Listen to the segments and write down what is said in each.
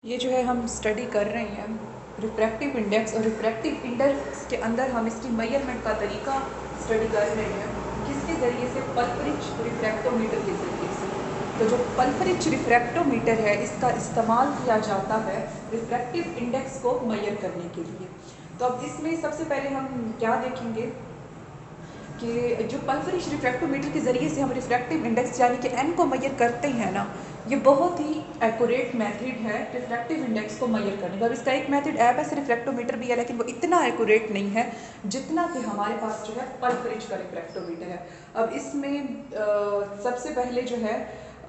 ये जो है हम स्टडी कर रहे हैं रिफ्रैक्टिव इंडेक्स, और रिफ्रैक्टिव इंडेक्स के अंदर हम इसकी मेजरमेंट का तरीका स्टडी कर रहे हैं किसके ज़रिए से, पल्फरिच रिफ्रैक्टोमीटर के ज़रिए से। तो जो पल्फरिच रिफ्रैक्टोमीटर है इसका इस्तेमाल किया जाता है रिफ्रैक्टिव इंडेक्स को मेजर करने के लिए। तो अब इसमें सबसे पहले हम क्या देखेंगे कि जो पल्फरिच रिफ्रैक्टोमीटर के ज़रिए से हम रिफ्रैक्टिव इंडेक्स यानी कि एन को मेजर करते हैं ना, ये बहुत ही एक्यूरेट मेथड है रिफ्रैक्टिव इंडेक्स को मेजर करने का। अब इसका एक मेथड ऐसा रिफ्रैक्टोमीटर भी है, लेकिन वो इतना एक्यूरेट नहीं है जितना कि हमारे पास जो है पल्फरिच का रिफ्रैक्टोमीटर है। अब इसमें सबसे पहले जो है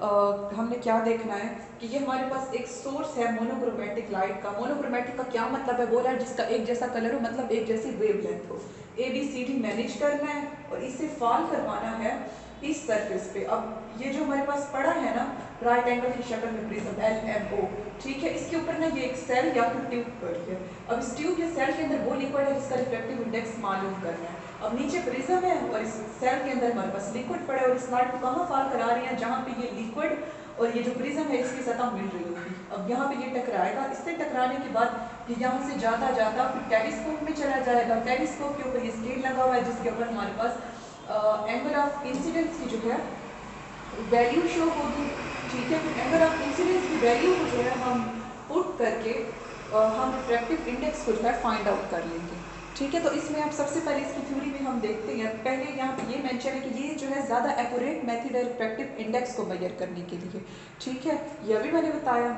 हमने क्या देखना है कि ये हमारे पास एक सोर्स है मोनोक्रोमेटिक लाइट का। मोनोक्रोमेटिक का क्या मतलब है, बोला है जिसका एक जैसा कलर हो, मतलब एक जैसी वेवलेंथ हो। ABCD मैनेज करना है और इसे फॉल करवाना है इस सरफेस पे। अब ये जो हमारे पास पड़ा है ना राइट एंगल की शक्ल में प्रिज्म LMO, ठीक है, इसके ऊपर ना ये एक सेल या फिर ट्यूब पड़ी है। अब इस ट्यूब या सेल के अंदर वो लिक्विड है जिसका रिफ्रैक्टिव इंडेक्स मालूम करना है। अब नीचे प्रिज्म है और इस सेल के अंदर हमारे पास लिक्विड पड़ा है, और इस लाइट को कहाँ फॉल करा रहे हैं, जहाँ पे ये लिक्विड और ये जो प्रिज्म है इसकी सतह मिल रही होगी। अब यहाँ पे ये टकराएगा, इससे टकराने के बाद ये यहाँ से जाता जाता फिर टेलीस्कोप में चला जाएगा। टेलीस्कोप के ऊपर ये स्केल लगा हुआ है जिसके ऊपर हमारे पास एंगल ऑफ इंसिडेंस की जो है वैल्यू शो होगी, ठीक है। फिर एंगल ऑफ इंसिडेंस की वैल्यू को जो है हम पुट करके हम रिफ्रैक्टिव इंडेक्स को जो है फाइंड आउट कर लेंगे, ठीक है। तो इसमें आप सबसे पहले इसकी थ्योरी में हम देखते हैं। पहले यहाँ पे ये मेंशन है कि ये जो है ज़्यादा एक्यूरेट मेथड है रिफ्रैक्टिव इंडेक्स को मेजर करने के लिए, ठीक है, ये भी मैंने बताया।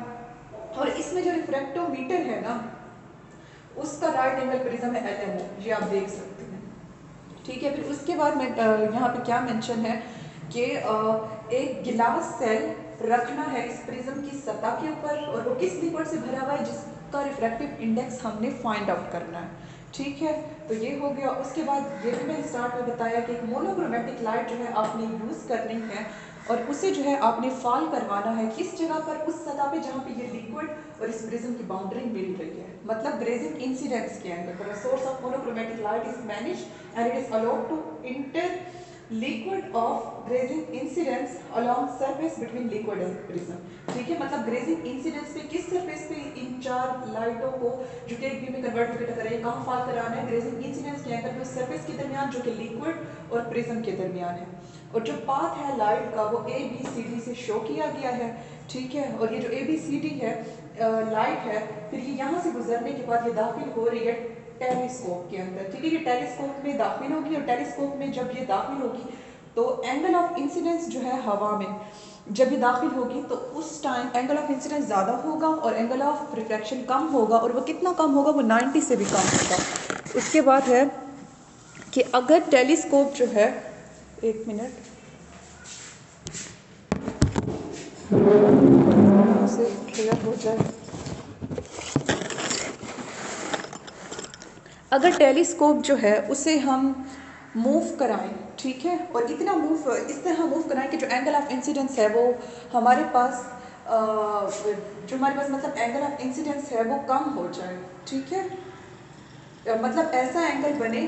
और इसमें जो रिफ्रैक्टोमीटर है ना उसका राइट एंगल प्रिज्म है LMO, ये आप देख सकते हैं, ठीक है। फिर उसके बाद में यहाँ पे क्या मेंशन है कि एक गिलास सेल रखना है इस प्रिज्म की सतह के ऊपर, और वो किस लिक्विड से भरा हुआ है जिसका रिफ्रैक्टिव इंडेक्स हमने फाइंड आउट करना है, ठीक है। तो ये हो गया। उसके बाद ये भी मैंने स्टार्ट में बताया कि एक मोनोक्रोमेटिक लाइट जो है आपने यूज़ करनी है, और उसे जो है आपने फॉल करवाना है किस जगह पर, उस सतह पे जहाँ पे ये लिक्विड और इस प्रिज्म की बाउंड्री मिल रही है, मतलब ग्रेजिंग इंसिडेंस के एंगल पर। Source of monochromatic light is manage and it is allowed to enter liquid of grazing incidence along surface between liquid and prism, ठीक है। मतलब ग्रेजिंग इंसिडेंस पे किस सरफेस पे इन चार लाइटों को जो कि एक बीम में कन्वर्ट होकर टकराए, कहाँ फॉल कराना है, ग्रेजिंग इंसिडेंस के एंगल पे उस सरफेस के दरमियान जो कि लिक्विड और प्रिज्म के दरमियान है। और जो पाथ है लाइट का वो ABCD से शो किया गया है, ठीक है। और ये जो ABCD है लाइट है, फिर ये यहाँ से गुजरने के बाद ये दाखिल हो रही है टेलीस्कोप के अंदर, ठीक है। ये टेलीस्कोप में दाखिल होगी, और टेलीस्कोप में जब ये दाखिल होगी तो एंगल ऑफ इंसिडेंस जो है हवा में जब ये दाखिल होगी तो उस टाइम एंगल ऑफ इंसिडेंस ज़्यादा होगा और एंगल ऑफ रिफ्रैक्शन कम होगा, और वो कितना कम होगा, वो 90 से भी कम होगा। उसके बाद है कि अगर टेलीस्कोप जो है, एक मिनट से क्लियर हो जाए, अगर टेलीस्कोप जो है उसे हम मूव कराएं, ठीक है, और इतना मूव इस तरह मूव कराएं कि जो एंगल ऑफ इंसिडेंस है वो हमारे पास जो हमारे पास मतलब एंगल ऑफ इंसिडेंस है वो कम हो जाए, ठीक है। मतलब ऐसा एंगल बने,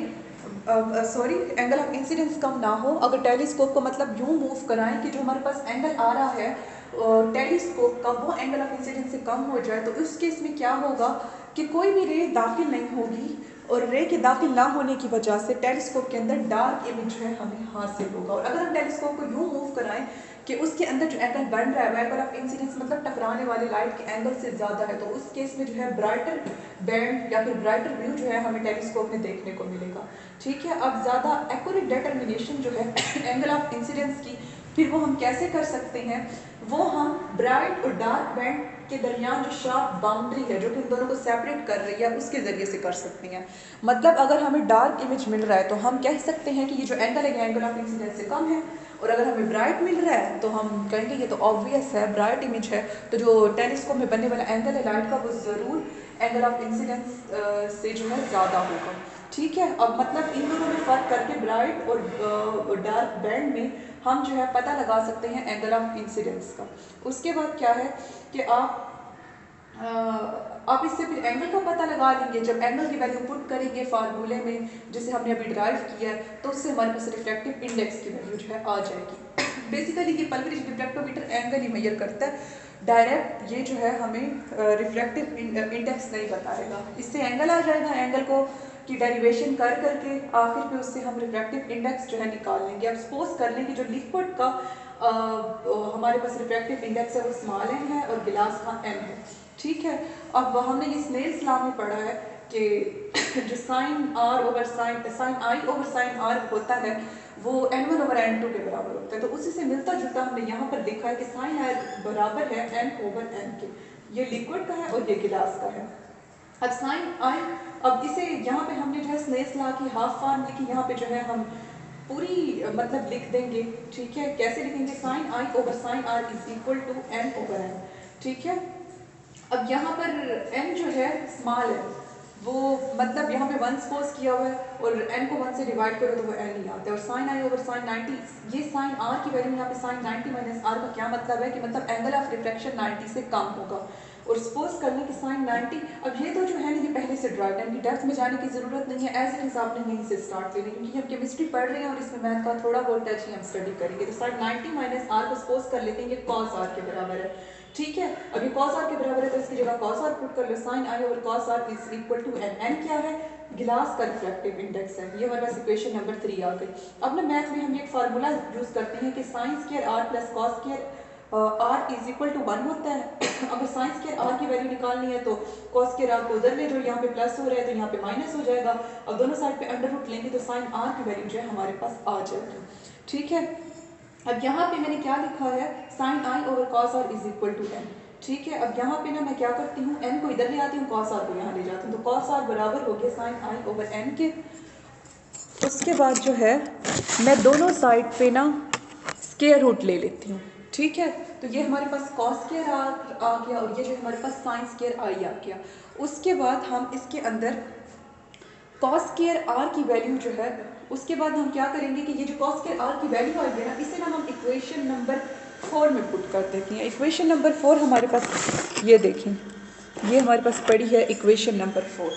सॉरी, एंगल ऑफ इंसिडेंस कम ना हो। अगर टेलीस्कोप को मतलब यूँ मूव कराएं कि जो हमारे पास एंगल आ रहा है टेलीस्कोप का वो एंगल ऑफ इंसिडेंस से कम हो जाए, तो उस केस में क्या होगा कि कोई भी रे दाखिल नहीं होगी, और रे के दाखिल ना होने की वजह से टेलीस्कोप के अंदर डार्क इमेज है हमें हासिल होगा। और अगर हम टेलीस्कोप को यूँ मूव कराएं कि उसके अंदर जो एंगल बन रहा है वो एंगल ऑफ इंसिडेंस मतलब टकराने वाले लाइट के एंगल से ज़्यादा है, तो उस केस में जो है ब्राइटर बैंड या फिर ब्राइटर व्यू जो है हमें टेलीस्कोप में देखने को मिलेगा, ठीक है। अब ज़्यादा एक्यूरेट डिटर्मिनेशन जो है एंगल ऑफ इंसिडेंस की, फिर वो हम कैसे कर सकते हैं, वो हम ब्राइट और डार्क बैंड के दरमियान जो शार्प बाउंड्री है जो कि इन दोनों को सेपरेट कर रही है उसके ज़रिए से कर सकते हैं। मतलब अगर हमें डार्क इमेज मिल रहा है तो हम कह सकते हैं कि ये जो एंगल है एंगल ऑफ इंसिडेंस से कम है, और अगर हमें ब्राइट मिल रहा है तो हम कहेंगे ये तो ऑब्वियस है, ब्राइट इमेज है, तो जो टेलीस्कोप में बनने वाला एंगल है लाइट का वो ज़रूर एंगल ऑफ इंसिडेंस से जो है ज़्यादा होगा, ठीक है। अब मतलब इन दोनों में फ़र्क करके ब्राइट और डार्क बैंड में हम जो है पता लगा सकते हैं एंगल ऑफ इंसिडेंस का। उसके बाद क्या है कि आप इससे फिर एंगल का पता लगा लेंगे। जब एंगल की वैल्यू पुट करेंगे फार्मूले में जिसे हमने अभी ड्राइव किया है, तो उससे हमारे पास रिफ्रैक्टिव इंडेक्स की वैल्यू जो है आ जाएगी। बेसिकली ये पल्फरिच रिफ्रैक्टोमीटर एंगल ही मेजर करता है, डायरेक्ट ये जो है हमें रिफ्रैक्टिव इंडेक्स नहीं बताएगा। इससे एंगल आ जाएगा, एंगल को की डेरिवेशन कर करके आखिर पे उससे हम रिफ्रैक्टिव इंडेक्स जो है निकाल लेंगे। अब सपोज कर लें कि जो लिक्विड का हमारे पास रिफ्रैक्टिव इंडेक्स है वो स्मॉल एन है और गिलास का एन है, ठीक है। अब हमने ये स्नेल्स लॉ में पढ़ा है कि जो sine r over sine i over sine r होता है वो n1 ओवर n2 के बराबर होता है। तो उसी से मिलता जुलता हमने यहाँ पर देखा है कि साइन आर बराबर है n ओवर n के। ये लिक्विड का है और ये गिलास का है। अब साइन आई, अब इसे यहाँ पे हमने जो है स्नेल्स लॉ की हाफ फॉर्म लिखी, यहाँ पे जो है हम पूरी मतलब लिख देंगे, ठीक है। कैसे लिखेंगे? Sine i over sine r is equal to n over n, ठीक है। अब यहाँ पर n जो है स्मॉल है, वो मतलब यहाँ पे 1 सपोज किया हुआ है और n को 1 से डिवाइड करो तो वो n ही आता है। और साइन आई ओवर साइन 90, ये साइन r की वैल्यू यहाँ पे साइन 90 माइनस r का क्या मतलब है कि मतलब एंगल ऑफ रिफ्रैक्शन 90 से कम होगा। और सपोज करने कि साइन 90, अब ये तो जो है ना ये पहले से ड्राइव टाइम की डेप्थ में जाने की ज़रूरत नहीं है, एज इट इज़ आपने यहीं से स्टार्ट लेनी, क्योंकि हम केमिस्ट्री पढ़ रहे हैं और इसमें मैथ का थोड़ा बहुत टच ही हम स्टडी करेंगे। तो साइन 90 माइनस r को सपोज कर लेते हैं ये कॉस r के बराबर है, ठीक है। अब ये cos r के बराबर है तो इसकी जगह cos r पुट कर लो, sin i over cos r is equal to n। n क्या है? गिलास का रिफ्रैक्टिव इंडेक्स है। ये हमारे पास इक्वेशन नंबर 3 आ गई। अब ना मैथ में हम एक फार्मूला यूज करते हैं कि sin square r plus cos square r is equal to 1 होता है। अगर sin स्क्वायर r की वैल्यू निकालनी है तो cos स्क्वायर r को उधर ले, जो यहाँ पे प्लस हो रहा है तो यहाँ पे माइनस हो जाएगा। अब दोनों साइड पे अंडर रूट लेंगे तो sin r की वैल्यू जो है हमारे पास आ जाएगी, ठीक है। अब यहाँ पे मैंने क्या लिखा है? Sine i over cos r is equal to n, ठीक है। अब यहाँ पे ना मैं क्या करती हूँ, एन को इधर ले आती हूँ, कॉस आर को यहाँ ले जाती हूँ, तो कॉस आर बराबर हो गया साइन आई ओवर एन के। उसके बाद जो है मैं दोनों साइड पे ना स्क्वायर रूट ले लेती हूँ, ठीक है। तो ये हमारे पास कॉस स्क्वायर आ गया और ये जो हमारे पास साइन स्क्वायर आई आ गया। उसके बाद हम इसके अंदर कॉस स्क्वायर आर की वैल्यू जो है, उसके बाद हम क्या करेंगे कि ये जो कॉस स्क्वायर आर की वैल्यू आई है ना, इसे ना हम इक्वेशन नंबर 4 में पुट कर देते हैं। इक्वेशन नंबर 4 हमारे पास, ये देखें, ये हमारे पास पड़ी है इक्वेशन नंबर 4।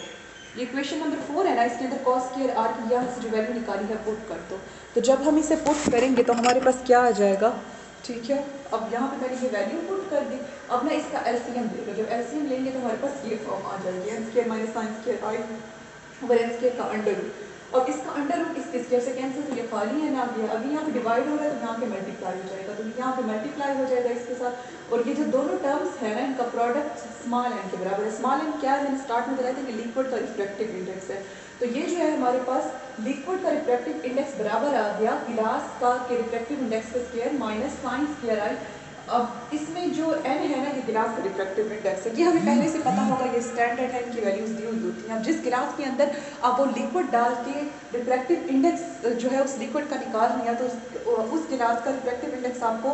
ये इक्वेशन नंबर 4 है ना, इसके अंदर कॉस स्क्वायर आर की यहाँ से जो वैल्यू निकाली है पुट कर दो। तो जब हम इसे पुट करेंगे तो हमारे पास क्या आ जाएगा, ठीक है। अब यहाँ पे मैंने ये वैल्यू पुट कर दी। अब ना इसका एलसीएम लेंगे, जब एलसीएम लेंगे तो हमारे पास ये फॉर्म आ जाएगी, n square minus sine square i over n square का अंडर रूट। अब इसका अंडर रूट इसके स्क्वायर से कैंसिल, तो ये खाली है ना, ये अभी यहाँ पे डिवाइड हो रहा है तो यहाँ पे मल्टीप्लाई हो जाएगा, तो यहाँ पे मल्टीप्लाई हो जाएगा इसके साथ। और ये जो दोनों टर्म्स है ना, इनका प्रोडक्ट स्मॉल एन के बराबर है। स्मॉल एन क्या है, मैंने स्टार्ट में बताया था कि लिक्विड का रिफ्रैक्टिव इंडेक्स है। तो ये जो है हमारे पास लिक्विड का रिफ्रैक्टिव इंडेक्स बराबर आ गया गिलास का के रिफ्रैक्टिव इंडेक्स का स्क्वायर माइनस साइन स्क्वायर आई। अब इसमें जो n है ना, ये गिलास का रिफ्रैक्टिव इंडेक्स है, ये हमें पहले से पता होगा, ये स्टैंडर्ड है, इनकी वैल्यूज दी हुई होती हैं। अब जिस गिलास के अंदर आप वो लिक्विड डाल के रिफ्रैक्टिव इंडेक्स जो है उस लिक्विड का निकाल रही है, तो उस गिलास का रिफ्रैक्टिव इंडेक्स आपको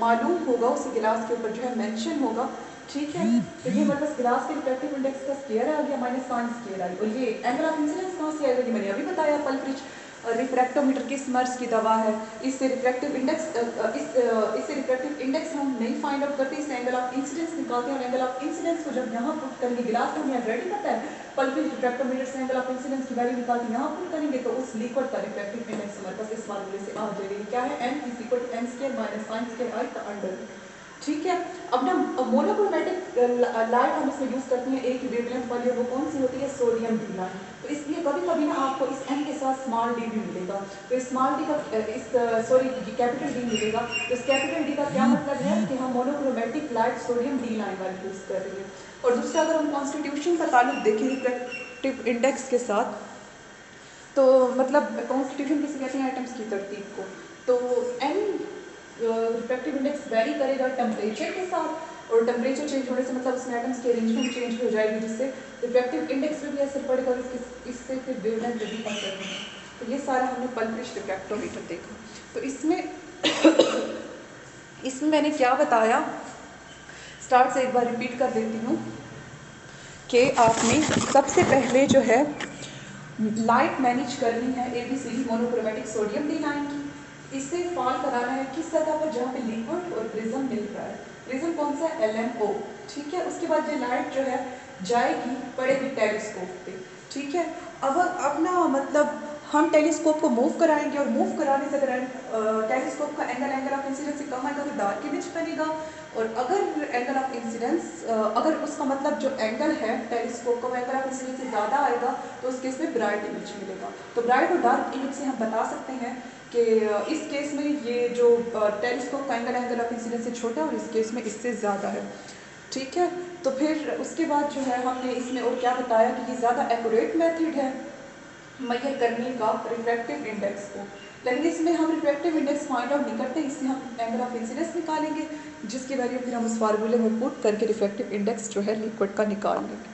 मालूम होगा, उस गिलास के ऊपर जो है मेंशन होगा, ठीक है। तो ये हमारे पास गिलास के रिफ्रैक्टिव इंडेक्स का स्क्वायर आ गया माइनस साइन स्क्वायर आई। और ये एंगल ऑफ इंसिडेंस कहाँ से आएगा, ये मैंने अभी बताया, पल्क्रिच रिफ्रैक्टोमीटर किस मर्ज की दवा है, इससे रिफ्रैक्टिव इंडेक्स इससे रिफ्रैक्टिव इंडेक्स हम नहीं फाइंड आउट करते, इससे एंगल ऑफ इंसिडेंस निकालते हैं। और एंगल ऑफ इंसिडेंस को जब यहाँ पुट करेंगे, गिलास तो हमें ऑलरेडी पता है, पल्क्रिच रिफ्रैक्टोमीटर से एंगल ऑफ इंसिडेंस की वैल्यू निकाल के यहाँ पुट करेंगे तो उस लिक्विड का रिफ्रैक्टिव इंडेक्स हमारे पास इस फार्मूले से आ जाएगा। क्या है, n is equal to n square minus sine square i का अंडर, ठीक है। अब ना मोनोक्रोमैटिक लाइट हम इसमें यूज करते हैं एक ही वेवलेंथ वाली, और वो कौन सी होती है, सोडियम डी लाइट। तो इसलिए कभी कभी ना आपको इस n के साथ स्मॉल डी भी मिलेगा, तो इस स्मॉल डी का कैपिटल डी मिलेगा। तो इस कैपिटल डी का क्या मतलब है कि हम monochromatic light sodium D line वाली यूज कर रहे हैं। और दूसरा, अगर हम कॉन्स्टिट्यूशन का ताल्लुक देखें रिफ्रैक्टिव इंडेक्स के साथ, तो मतलब कॉन्स्टिट्यूशन किसे कहते हैं, एटम्स की तरतीब को। तो n रिफ्रैक्टिव इंडेक्स वेरी करेगा टेम्परेचर के साथ, और टेम्परेचर चेंज होने से मतलब उसमें एटम्स की अरेंजमेंट चेंज हो जाएगी, जिससे रिफ्रैक्टिव इंडेक्स पे भी असर पड़ेगा और इससे फिर वेवलेंथ पे भी असर होगा। तो ये सारा हमने पल्क्रिच रिफ्रैक्टोमीटर देखा। तो इसमें मैंने क्या बताया, स्टार्ट से एक बार रिपीट कर देती हूँ कि आपने सबसे पहले जो है लाइट मैनेज करनी है ABCD monochromatic sodium D line की। इससे फॉल कराना है किस सतह पर, जहाँ पे लिक्विड और प्रिज्म मिल रहा है। प्रिज्म कौन सा है, LMO, ठीक है। उसके बाद ये लाइट जो है जाएगी, पड़ेगी टेलीस्कोप पे, ठीक है। अब ना मतलब हम टेलीस्कोप को मूव कराएंगे, और मूव कराने से अगर टेलीस्कोप का एंगल ऑफ इंसिडेंस से कम आएगा तो डार्क इमेज बनेगा, और अगर एंगल ऑफ इंसिडेंस अगर उसका मतलब जो एंगल है टेलीस्कोप का वो एंगल ऑफ इंसिडेंस से ज़्यादा आएगा तो उस केस में ब्राइट इमेज मिलेगा। तो ब्राइट और डार्क इमेज से हम बता सकते हैं कि इस केस में ये जो टेलीस्कोप का एंगल ऑफ इंसिडेंस से छोटा है और इस केस में इससे ज़्यादा है। ठीक है, तो फिर उसके बाद जो है हमने इसमें और क्या बताया कि ये ज़्यादा एक्यूरेट मेथड है मेजर करने का रिफ्रैक्टिव इंडेक्स को, लेकिन इसमें हम रिफ्रैक्टिव इंडेक्स फाइंड आउट नहीं करते, इससे हम एंगल ऑफ इंसिडेंस निकालेंगे जिसकी वैल्यू फिर हम उस फार्मूले में पुट करके रिफ्रैक्टिव इंडेक्स जो है लिक्विड का निकाल लेंगे।